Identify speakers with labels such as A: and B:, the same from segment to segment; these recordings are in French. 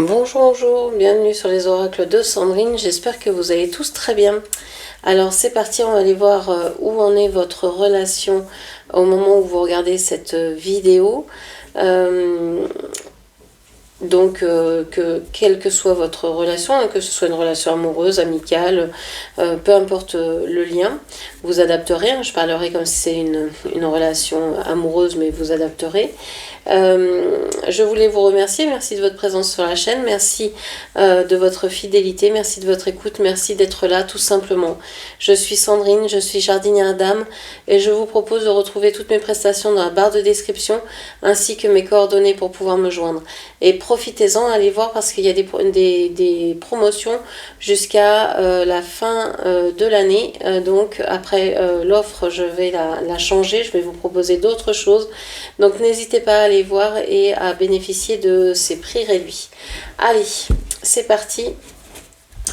A: Bonjour, bonjour, bienvenue sur les oracles de Sandrine, j'espère que vous allez tous très bien. Alors c'est parti, on va aller voir où en est votre relation au moment où vous regardez cette vidéo. Donc, quelle que soit votre relation, hein, que ce soit une relation amoureuse, amicale, peu importe le lien, vous adapterez. Hein, je parlerai comme si c'est une relation amoureuse, mais vous adapterez. Je voulais vous remercier, merci de votre présence sur la chaîne, merci de votre fidélité, merci de votre écoute, merci d'être là tout simplement. Je suis Sandrine, je suis jardinière d'âme et je vous propose de retrouver toutes mes prestations dans la barre de description ainsi que mes coordonnées pour pouvoir me joindre. Et profitez-en, allez voir parce qu'il y a des promotions jusqu'à la fin de l'année. Donc après l'offre, je vais la changer, je vais vous proposer d'autres choses. Donc n'hésitez pas à aller voir et à bénéficier de ces prix réduits. Allez, c'est parti.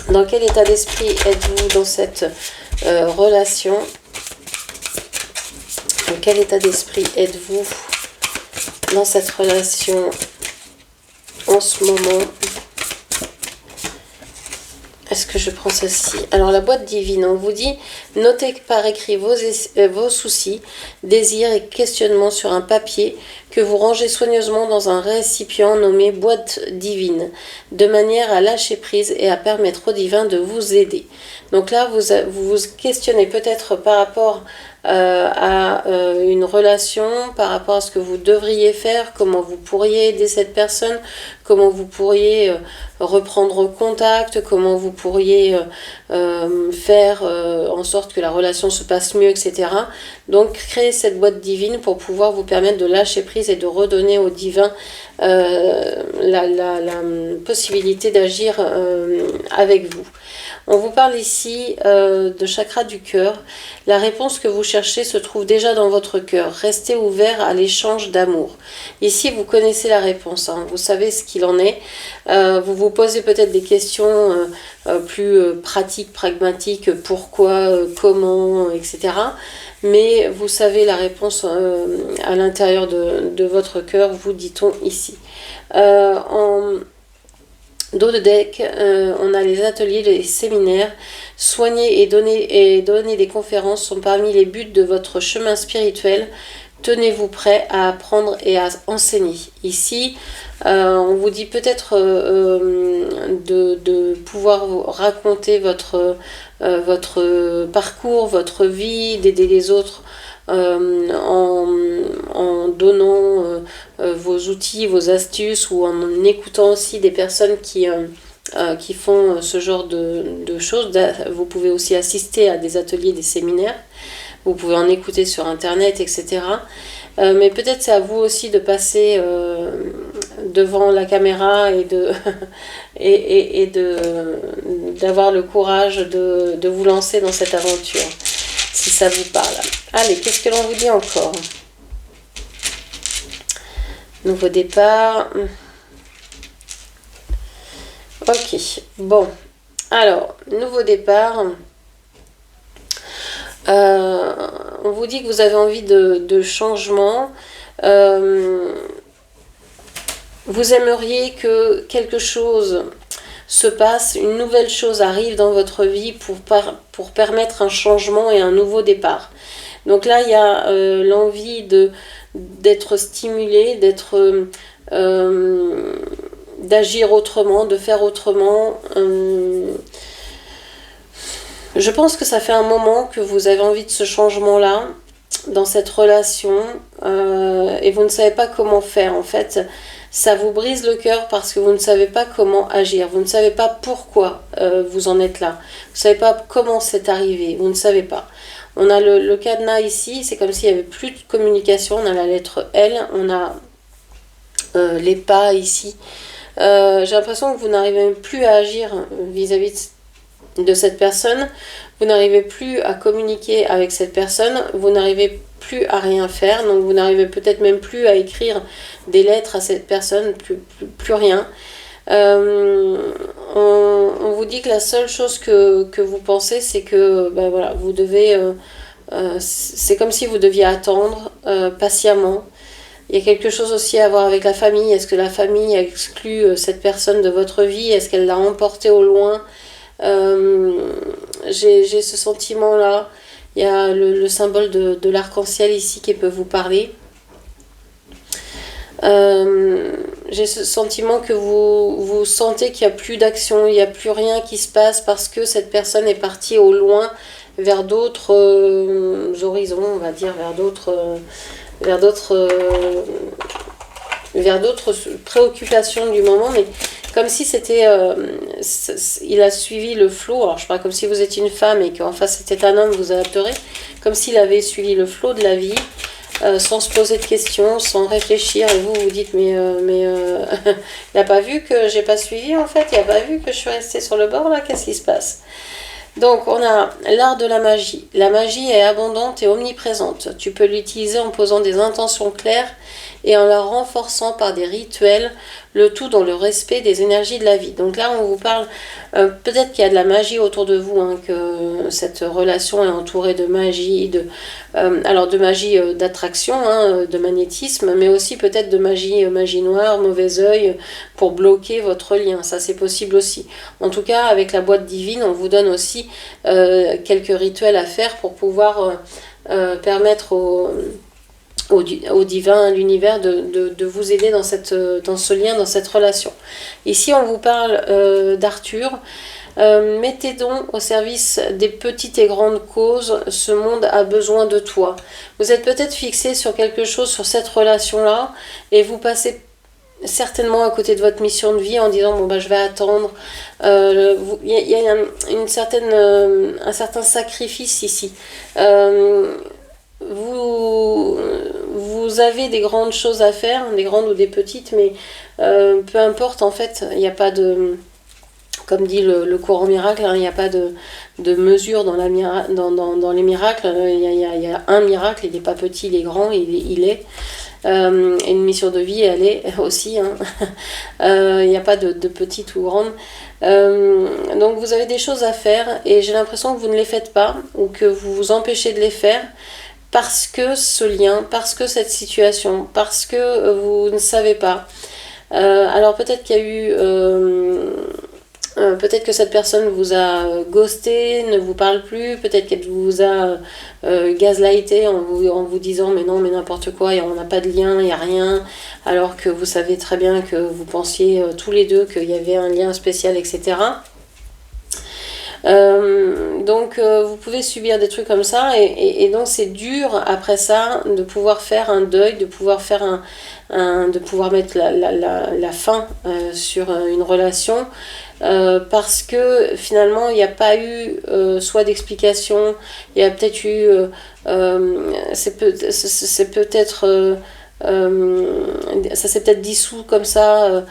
A: Dans quel état d'esprit êtes-vous dans cette relation? Dans quel état d'esprit êtes-vous dans cette relation en ce moment? Est-ce que je prends ceci? Alors la boîte divine, on vous dit, notez par écrit vos soucis, désirs et questionnements sur un papier que vous rangez soigneusement dans un récipient nommé boîte divine, de manière à lâcher prise et à permettre au divin de vous aider. Donc là, vous vous questionnez peut-être par rapport à une relation, par rapport à ce que vous devriez faire, comment vous pourriez aider cette personne, comment vous pourriez reprendre contact, comment vous pourriez faire en sorte que la relation se passe mieux, etc. Donc créez cette boîte divine pour pouvoir vous permettre de lâcher prise et de redonner au divin la possibilité d'agir avec vous. On vous parle ici de chakra du cœur. La réponse que vous cherchez se trouve déjà dans votre cœur. Restez ouvert à l'échange d'amour. Ici, vous connaissez la réponse. Hein. Vous savez ce qu'il en est. Vous vous posez peut-être des questions plus pratiques, pragmatiques. Pourquoi, comment, etc. Mais vous savez la réponse à l'intérieur de votre cœur, vous dit-on ici. En dos de deck, on a les ateliers, les séminaires. Soigner et donner des conférences sont parmi les buts de votre chemin spirituel. Tenez-vous prêt à apprendre et à enseigner. Ici, on vous dit peut-être de pouvoir vous raconter votre parcours, votre vie, d'aider les autres en donnant vos outils, vos astuces ou en écoutant aussi des personnes qui font ce genre de choses. Vous pouvez aussi assister à des ateliers, des séminaires. Vous pouvez en écouter sur internet, etc. Mais peut-être c'est à vous aussi de passer devant la caméra et d'avoir le courage de vous lancer dans cette aventure, si ça vous parle. Allez, qu'est-ce que l'on vous dit encore? Nouveau départ. Ok, bon. Alors, nouveau départ. On vous dit que vous avez envie de changement. Vous aimeriez que quelque chose se passe, une nouvelle chose arrive dans votre vie pour permettre un changement et un nouveau départ. Donc là, il y a l'envie d'être stimulé, d'agir autrement, de faire autrement. Je pense que ça fait un moment que vous avez envie de ce changement-là dans cette relation et vous ne savez pas comment faire. En fait, ça vous brise le cœur parce que vous ne savez pas comment agir. Vous ne savez pas pourquoi vous en êtes là. Vous ne savez pas comment c'est arrivé. Vous ne savez pas. On a le cadenas ici. C'est comme s'il n'y avait plus de communication. On a la lettre L. On a les pas ici. J'ai l'impression que vous n'arrivez même plus à agir vis-à-vis de cette personne, vous n'arrivez plus à communiquer avec cette personne, vous n'arrivez plus à rien faire, donc vous n'arrivez peut-être même plus à écrire des lettres à cette personne, plus rien. On vous dit que la seule chose que vous pensez, c'est que ben voilà, vous devez, c'est comme si vous deviez attendre patiemment Il y a quelque chose aussi à voir avec la famille. Est-ce que la famille exclut cette personne de votre vie? Est-ce qu'elle l'a emportée au loin? J'ai ce sentiment-là. Il y a le symbole de l'arc-en-ciel ici qui peut vous parler. J'ai ce sentiment que vous sentez qu'il n'y a plus d'action, il n'y a plus rien qui se passe parce que cette personne est partie au loin vers d'autres horizons, on va dire, vers d'autres préoccupations du moment, mais comme si c'était il a suivi le flot. Alors je parle comme si vous étiez une femme et qu'en face c'était un homme, vous adapterez, comme s'il avait suivi le flot de la vie. Sans se poser de questions, sans réfléchir, et vous dites il n'a pas vu que j'ai pas suivi en fait, il n'a pas vu que je suis restée sur le bord là, qu'est-ce qui se passe? Donc on a l'art de la magie. La magie est abondante et omniprésente. Tu peux l'utiliser en posant des intentions claires et en la renforçant par des rituels, le tout dans le respect des énergies de la vie. Donc là on vous parle, peut-être qu'il y a de la magie autour de vous, hein, que cette relation est entourée de magie, alors de magie d'attraction, hein, de magnétisme, mais aussi peut-être de magie noire, mauvais œil, pour bloquer votre lien. Ça c'est possible aussi. En tout cas avec la boîte divine on vous donne aussi quelques rituels à faire pour pouvoir permettre au divin, à l'univers de vous aider dans ce lien, dans cette relation. Ici on vous parle d'Arthur. Mettez donc au service des petites et grandes causes, ce monde a besoin de toi. Vous êtes peut-être fixé sur quelque chose, sur cette relation-là, et vous passez certainement à côté de votre mission de vie en disant bon bah je vais attendre. Il y a un certain sacrifice ici. Vous avez des grandes choses à faire, des grandes ou des petites, mais peu importe en fait, il n'y a pas de, comme dit le courant miracle, hein, il n'y a pas de mesure dans les miracles. Il y a un miracle, il n'est pas petit, il est grand, il est. Et une mission de vie, elle est aussi. Hein. Il n'y a pas de petite ou grande. Donc vous avez des choses à faire et j'ai l'impression que vous ne les faites pas ou que vous vous empêchez de les faire parce que ce lien, parce que cette situation, parce que vous ne savez pas. Alors peut-être qu'il y a eu... peut-être que cette personne vous a ghosté, ne vous parle plus, peut-être qu'elle vous a gaslighté en vous disant mais non mais n'importe quoi, on n'a pas de lien, il n'y a rien, alors que vous savez très bien que vous pensiez tous les deux qu'il y avait un lien spécial, etc. Donc vous pouvez subir des trucs comme ça et donc c'est dur après ça de pouvoir faire un deuil, de pouvoir faire de pouvoir mettre la fin sur une relation parce que finalement il n'y a pas eu soit d'explication, il y a peut-être eu c'est peut-être ça s'est peut-être dissous comme ça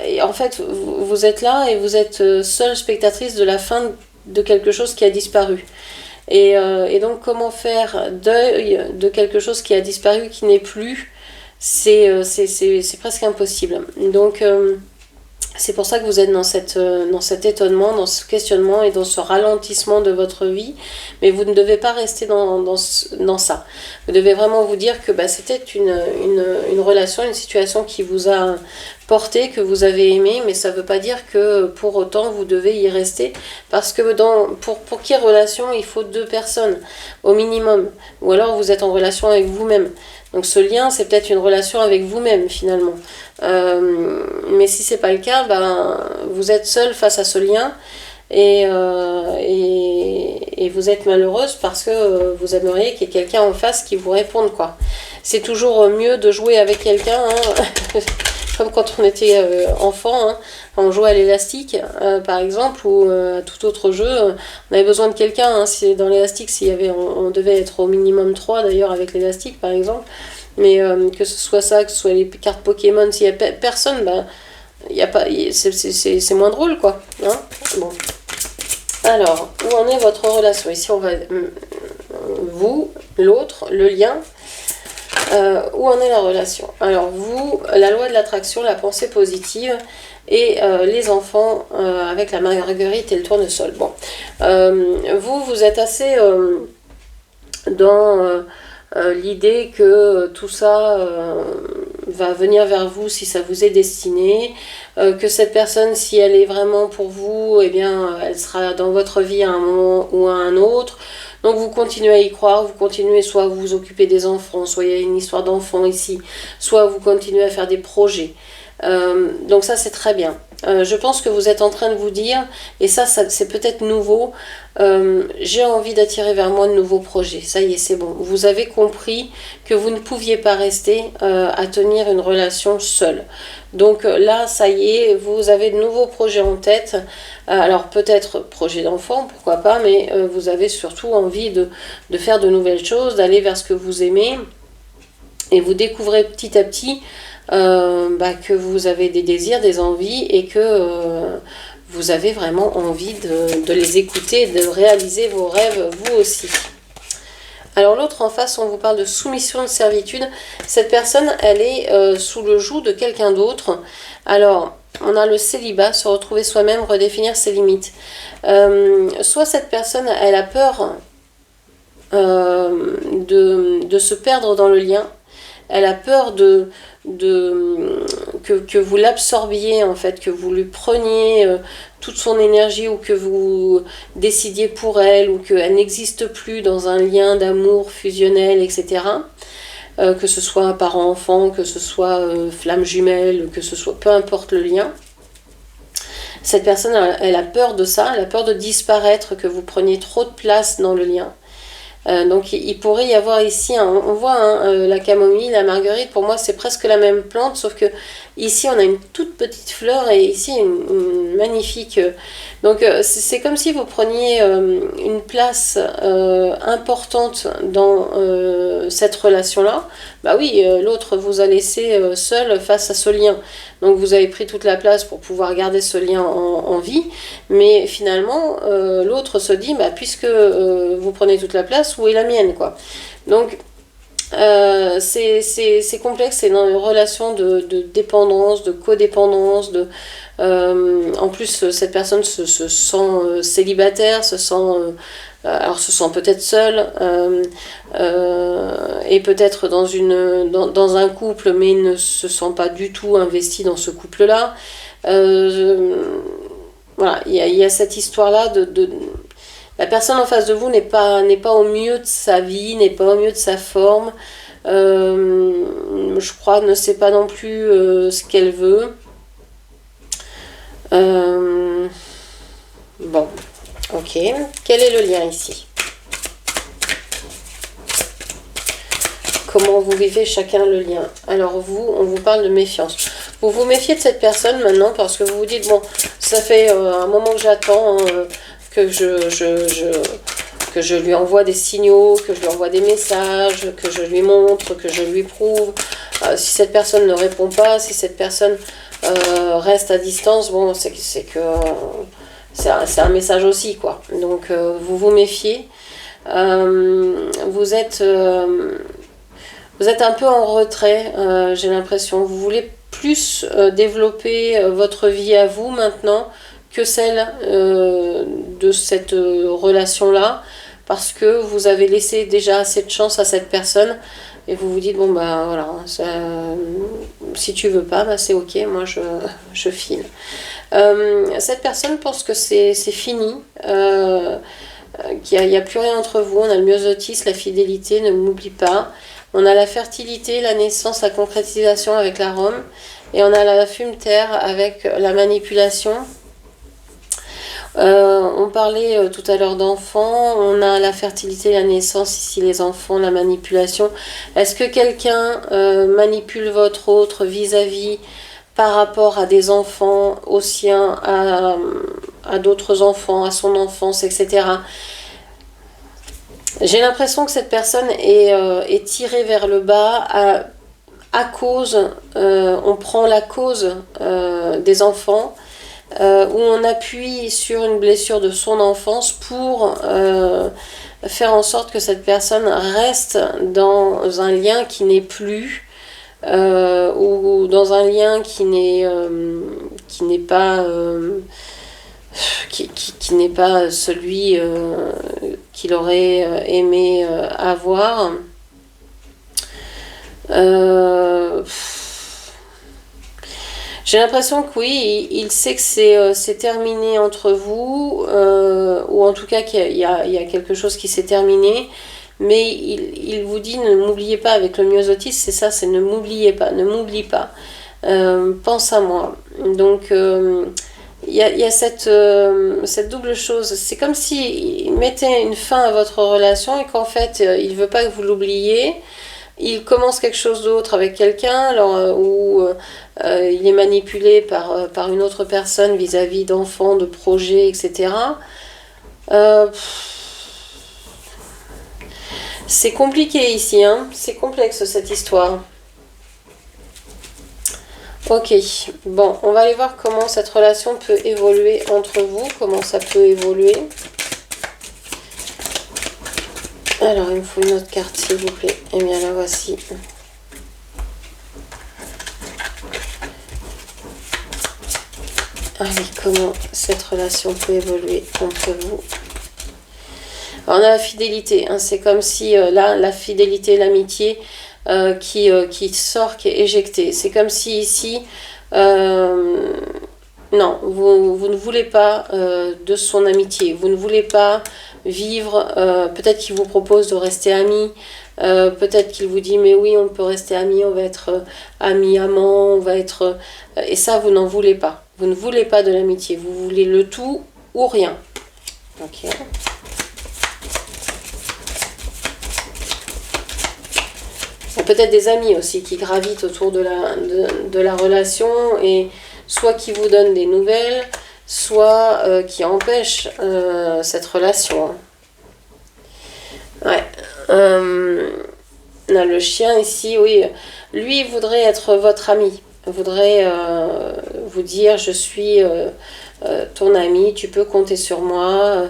A: et en fait vous êtes là et vous êtes seule spectatrice de la fin de quelque chose qui a disparu. Et donc comment faire deuil de quelque chose qui a disparu, qui n'est plus, c'est presque impossible. Donc c'est pour ça que vous êtes dans cet étonnement, dans ce questionnement et dans ce ralentissement de votre vie. Mais vous ne devez pas rester dans ça. Vous devez vraiment vous dire que c'était une relation, une situation qui vous a porté, que vous avez aimé, mais ça ne veut pas dire que pour autant vous devez y rester. Parce que pour qu'il y ait relation, il faut 2 personnes au minimum. Ou alors vous êtes en relation avec vous-même. Donc ce lien, c'est peut-être une relation avec vous-même finalement. Mais si c'est pas le cas, vous êtes seul face à ce lien et vous êtes malheureuse parce que vous aimeriez qu'il y ait quelqu'un en face qui vous réponde, quoi. C'est toujours mieux de jouer avec quelqu'un, hein. Comme quand on était enfant, hein. On jouait à l'élastique par exemple ou à tout autre jeu, on avait besoin de quelqu'un, hein. Dans l'élastique on devait être au minimum 3 d'ailleurs avec l'élastique par exemple, mais que ce soit ça, que ce soit les cartes Pokémon, s'il n'y a personne, y a pas, c'est moins drôle, quoi, hein. Bon. Alors, où en est votre relation? Ici on va vous, l'autre, le lien. Où en est la relation? Alors vous, la loi de l'attraction, la pensée positive et les enfants avec la marguerite et le tournesol. Bon, vous êtes assez dans l'idée que tout ça, va venir vers vous si ça vous est destiné, que cette personne, si elle est vraiment pour vous, eh bien, elle sera dans votre vie à un moment ou à un autre. Donc vous continuez à y croire, vous continuez soit à vous occuper des enfants, soit il y a une histoire d'enfants ici, soit vous continuez à faire des projets. Donc ça c'est très bien. Je pense que vous êtes en train de vous dire, et ça c'est peut-être nouveau, j'ai envie d'attirer vers moi de nouveaux projets. Ça y est, c'est bon. Vous avez compris que vous ne pouviez pas rester à tenir une relation seule. Donc là, ça y est, vous avez de nouveaux projets en tête. Alors peut-être projet d'enfant, pourquoi pas, mais vous avez surtout envie de faire de nouvelles choses, d'aller vers ce que vous aimez. Et vous découvrez petit à petit que vous avez des désirs, des envies et que vous avez vraiment envie de les écouter, de réaliser vos rêves vous aussi. Alors l'autre en face, on vous parle de soumission, de servitude. Cette personne, elle est sous le joug de quelqu'un d'autre. Alors, on a le célibat, se retrouver soi-même, redéfinir ses limites. Soit cette personne, elle a peur de se perdre dans le lien. Elle a peur que vous l'absorbiez, en fait, que vous lui preniez toute son énergie ou que vous décidiez pour elle ou qu'elle n'existe plus dans un lien d'amour fusionnel, etc. Que ce soit parent-enfant, que ce soit flamme jumelle, que ce soit peu importe le lien. Cette personne, elle a peur de ça, elle a peur de disparaître, que vous preniez trop de place dans le lien. Donc il pourrait y avoir ici, on voit la camomille, la marguerite, pour moi c'est presque la même plante, sauf que ici on a une toute petite fleur et ici une magnifique. Donc c'est comme si vous preniez une place importante dans cette relation-là. Bah oui, l'autre vous a laissé seul face à ce lien. Donc vous avez pris toute la place pour pouvoir garder ce lien en vie, mais finalement l'autre se dit, puisque vous prenez toute la place, où est la mienne, quoi. Donc c'est complexe, c'est dans une relation de dépendance, de codépendance, en plus cette personne se sent célibataire, se sent peut-être seule, et peut-être dans un couple, mais ne se sent pas du tout investi dans ce couple-là. Voilà, il y a cette histoire-là la personne en face de vous n'est pas au mieux de sa vie, n'est pas au mieux de sa forme. Je crois ne sait pas non plus ce qu'elle veut. Bon, ok. Quel est le lien ici? Comment vous vivez chacun le lien? Alors on vous parle de méfiance. Vous vous méfiez de cette personne maintenant parce que vous vous dites, bon, ça fait un moment que j'attends que je lui envoie des signaux, que je lui envoie des messages, que je lui montre, que je lui prouve. Si cette personne ne répond pas, si cette personne reste à distance, bon, c'est que c'est un message aussi, quoi. Donc vous vous méfiez. Vous êtes un peu en retrait, j'ai l'impression. Vous voulez plus développer votre vie à vous maintenant que celle de cette relation-là, parce que vous avez laissé déjà assez de chance à cette personne et vous vous dites, bon voilà, si tu veux pas, c'est ok, moi je file. Cette personne pense que c'est fini, qu'il n'y a plus rien entre vous. On a le myosotis, la fidélité, ne m'oublie pas. On a la fertilité, la naissance, la concrétisation avec l'arôme. Et on a la fume-terre avec la manipulation. On parlait tout à l'heure d'enfants. On a la fertilité, la naissance, ici les enfants, la manipulation. Est-ce que quelqu'un manipule votre autre vis-à-vis par rapport à des enfants, aux siens, à d'autres enfants, à son enfance, etc. J'ai l'impression que cette personne est tirée vers le bas à cause, on prend la cause des enfants, où on appuie sur une blessure de son enfance pour faire en sorte que cette personne reste dans un lien qui n'est plus, ou dans un lien qui n'est pas qui n'est pas celui qu'il aurait aimé avoir. J'ai l'impression que oui, il sait que c'est terminé entre vous, ou en tout cas il y a quelque chose qui s'est terminé, mais il vous dit ne m'oubliez pas avec le myosotis, c'est ça, c'est ne m'oubliez pas, ne m'oublie pas, pense à moi. Donc il y a cette double chose, c'est comme s'il mettait une fin à votre relation et qu'en fait il veut pas que vous l'oubliez. Il commence quelque chose d'autre avec quelqu'un, alors où il est manipulé par une autre personne vis-à-vis d'enfants, de projets, etc. Euh, c'est compliqué ici, hein. C'est complexe cette histoire. Ok, bon, on va aller voir comment cette relation peut évoluer entre vous, comment ça peut évoluer. Alors, il me faut une autre carte, s'il vous plaît. Eh bien, la voici. Allez, comment cette relation peut évoluer entre vous? Alors, on a la fidélité. Hein, c'est comme si, là, la fidélité, l'amitié qui sort, qui est éjectée. C'est comme si ici... non, vous ne voulez pas de son amitié. Vous ne voulez pas vivre. Peut-être qu'il vous propose de rester amis. Peut-être qu'il vous dit mais oui, on peut rester amis, on va être amis, amants, on va être... et ça, vous n'en voulez pas. Vous ne voulez pas de l'amitié. Vous voulez le tout ou rien. Ok. Peut-être des amis aussi qui gravitent autour de la relation et soit qui vous donnent des nouvelles, soit qui empêchent cette relation. Ouais. Là, le chien ici, oui, lui voudrait être votre ami. Voudrait vous dire je suis ton ami, tu peux compter sur moi.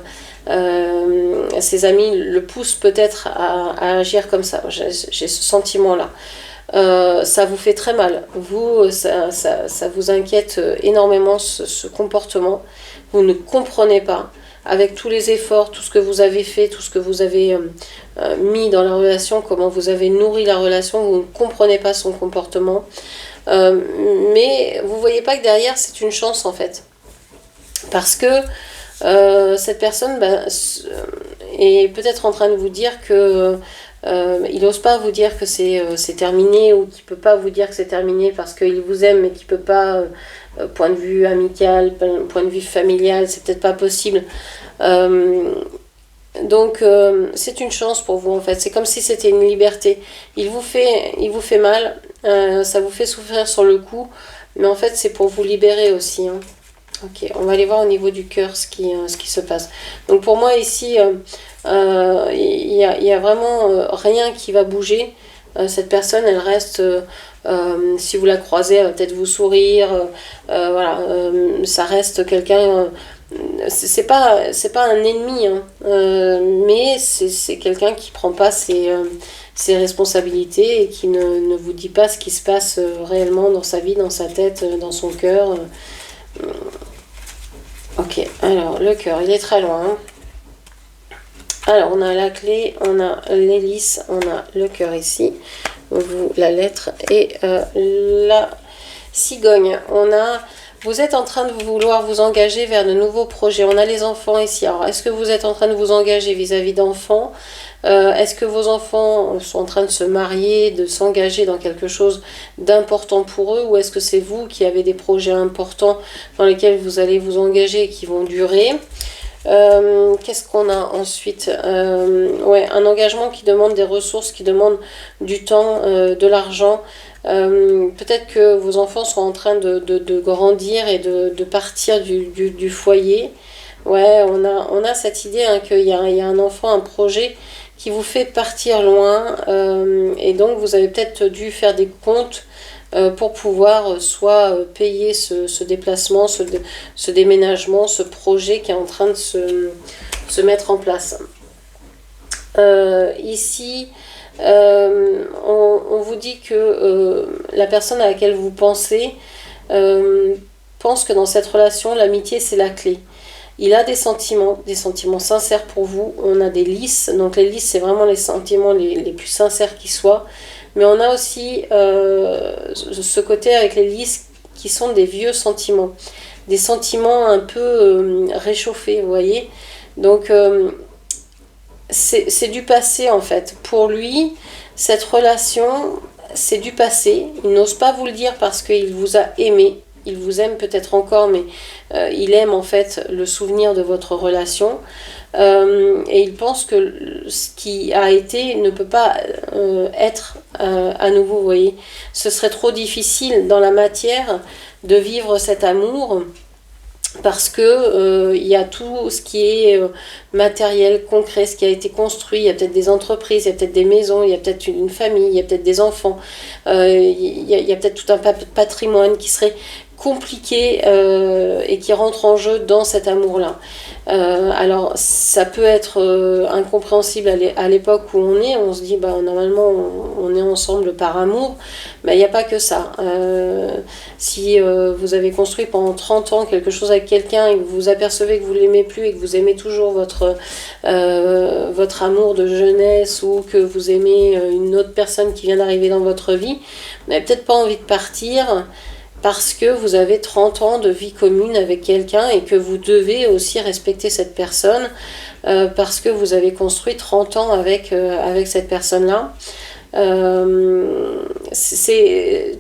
A: Ses amis le poussent peut-être à agir comme ça. J'ai ce sentiment-là. Ça vous fait très mal. Vous, ça vous inquiète énormément ce comportement. Vous ne comprenez pas. Avec tous les efforts, tout ce que vous avez fait, tout ce que vous avez mis dans la relation, comment vous avez nourri la relation, vous ne comprenez pas son comportement. Mais vous ne voyez pas que derrière, c'est une chance en fait. Parce que cette personne est peut-être en train de vous dire que il n'ose pas vous dire que c'est terminé ou qu'il ne peut pas vous dire que c'est terminé parce qu'il vous aime mais qu'il ne peut pas, point de vue amical, point de vue familial, c'est peut-être pas possible. Donc c'est une chance pour vous en fait, c'est comme si c'était une liberté. Il vous fait mal, ça vous fait souffrir sur le coup, mais en fait c'est pour vous libérer aussi, hein. Ok, on va aller voir au niveau du cœur ce qui se passe. Donc pour moi ici, il y a vraiment rien qui va bouger. Cette personne, elle reste, si vous la croisez, elle va peut-être vous sourire. Voilà, ça reste quelqu'un. C'est pas un ennemi, hein, mais c'est quelqu'un qui prend pas ses responsabilités et qui ne vous dit pas ce qui se passe réellement dans sa vie, dans sa tête, dans son cœur. Ok, alors le cœur, il est très loin. Hein. Alors on a la clé, on a l'hélice, on a le cœur ici, la lettre et la cigogne. Vous êtes en train de vouloir vous engager vers de nouveaux projets. On a les enfants ici. Alors est-ce que vous êtes en train de vous engager vis-à-vis d'enfants? Est-ce que vos enfants sont en train de se marier, de s'engager dans quelque chose d'important pour eux, ou est-ce que c'est vous qui avez des projets importants dans lesquels vous allez vous engager et qui vont durer? Qu'est-ce qu'on a ensuite? Ouais, un engagement qui demande des ressources, qui demande du temps, de l'argent. Peut-être que vos enfants sont en train de grandir et de partir du foyer. Ouais, on a cette idée hein, qu'il y a un enfant, un projet qui vous fait partir loin et donc vous avez peut-être dû faire des comptes pour pouvoir soit payer ce déplacement, ce déménagement, ce projet qui est en train de se mettre en place. Ici, on vous dit que la personne à laquelle vous pensez pense que dans cette relation, l'amitié c'est la clé. Il a des sentiments sincères pour vous. On a des lys. Donc les lys, c'est vraiment les sentiments les plus sincères qui soient. Mais on a aussi ce côté avec les lys qui sont des vieux sentiments, des sentiments un peu réchauffés, vous voyez. Donc c'est du passé en fait. Pour lui, cette relation, c'est du passé. Il n'ose pas vous le dire parce qu'il vous a aimé. Il vous aime peut-être encore, mais il aime en fait le souvenir de votre relation. Et il pense que ce qui a été ne peut pas être à nouveau, vous voyez. Ce serait trop difficile dans la matière de vivre cet amour parce que il y a tout ce qui est matériel, concret, ce qui a été construit. Il y a peut-être des entreprises, il y a peut-être des maisons, il y a peut-être une famille, il y a peut-être des enfants, il y a peut-être tout un patrimoine qui serait compliqué et qui rentre en jeu dans cet amour-là. Alors ça peut être incompréhensible à l'époque où on se dit bah normalement on est ensemble par amour, mais il n'y a pas que ça. Si vous avez construit pendant 30 ans quelque chose avec quelqu'un et que vous vous apercevez que vous ne l'aimez plus et que vous aimez toujours votre amour de jeunesse ou que vous aimez une autre personne qui vient d'arriver dans votre vie, vous n'avez peut-être pas envie de partir parce que vous avez 30 ans de vie commune avec quelqu'un et que vous devez aussi respecter cette personne parce que vous avez construit 30 ans avec cette personne-là.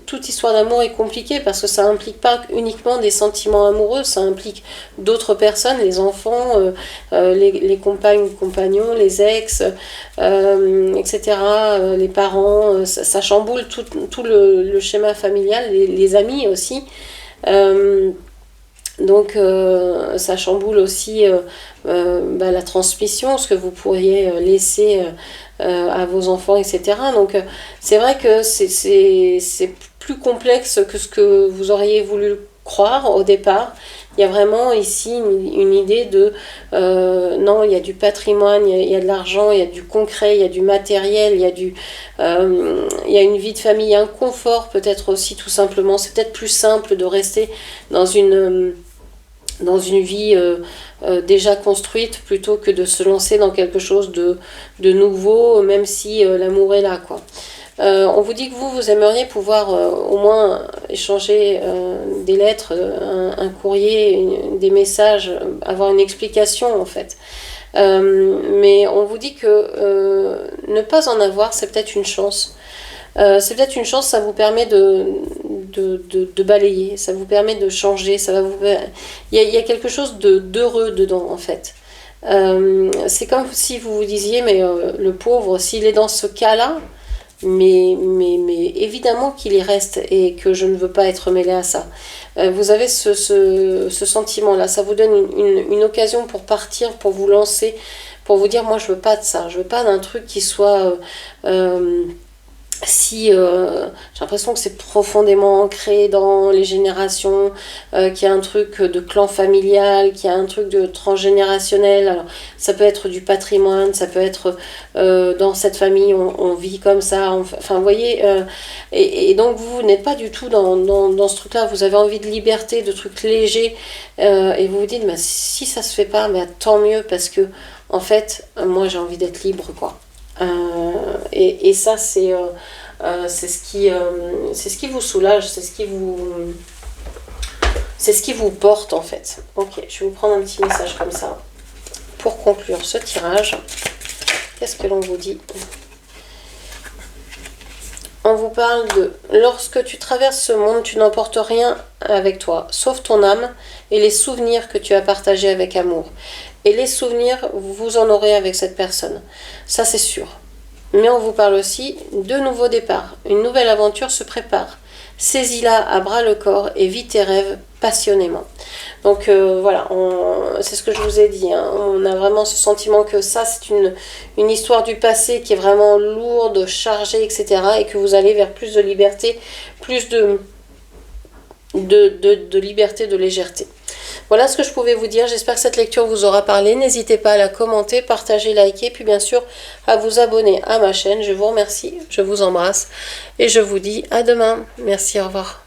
A: Toute histoire d'amour est compliquée parce que ça implique pas uniquement des sentiments amoureux, ça implique d'autres personnes, les enfants, les compagnes, compagnons, les ex, etc., les parents, ça chamboule tout le schéma familial, les amis aussi. Donc ça chamboule aussi la transmission, ce que vous pourriez laisser à vos enfants, etc. Donc c'est vrai que c'est plus complexe que ce que vous auriez voulu croire au départ. Il y a vraiment ici une idée de non, il y a du patrimoine, il y a de l'argent, il y a du concret, il y a du matériel, il y a une vie de famille, un confort peut-être aussi tout simplement. C'est peut-être plus simple de rester dans une vie déjà construite plutôt que de se lancer dans quelque chose de nouveau, même si l'amour est là, quoi. On vous dit que vous aimeriez pouvoir au moins échanger des lettres, un courrier, des messages, avoir une explication en fait. Mais on vous dit que ne pas en avoir, c'est peut-être une chance. C'est peut-être une chance, ça vous permet de balayer, ça vous permet de changer, il y a quelque chose d'heureux dedans en fait. C'est comme si vous vous disiez, mais le pauvre, s'il est dans ce cas-là, mais évidemment qu'il y reste et que je ne veux pas être mêlée à ça. Vous avez ce sentiment-là, ça vous donne une occasion pour partir, pour vous lancer, pour vous dire, moi je veux pas de ça, je veux pas d'un truc qui soit... j'ai l'impression que c'est profondément ancré dans les générations, qu'il y a un truc de clan familial, qu'il y a un truc de transgénérationnel. Alors, ça peut être du patrimoine, ça peut être dans cette famille on vit comme ça, enfin vous voyez, et donc vous n'êtes pas du tout dans ce truc là, vous avez envie de liberté, de trucs légers, et vous vous dites bah, si ça se fait pas, bah, tant mieux parce que en fait moi j'ai envie d'être libre quoi. Et ça c'est ce qui vous soulage, c'est ce qui vous porte en fait. Ok, je vais vous prendre un petit message comme ça pour conclure ce tirage. Qu'est-ce que l'on vous dit? On vous parle de lorsque tu traverses ce monde, tu n'emportes rien avec toi, sauf ton âme et les souvenirs que tu as partagés avec amour. Et les souvenirs, vous en aurez avec cette personne. Ça, c'est sûr. Mais on vous parle aussi de nouveaux départs. Une nouvelle aventure se prépare. Saisis-la à bras le corps et vis tes rêves passionnément. Donc voilà, c'est ce que je vous ai dit. Hein. On a vraiment ce sentiment que ça, c'est une histoire du passé qui est vraiment lourde, chargée, etc. Et que vous allez vers plus de liberté, plus de liberté, de légèreté. Voilà ce que je pouvais vous dire. J'espère que cette lecture vous aura parlé. N'hésitez pas à la commenter, partager, liker, puis bien sûr à vous abonner à ma chaîne. Je vous remercie, je vous embrasse et je vous dis à demain. Merci, au revoir.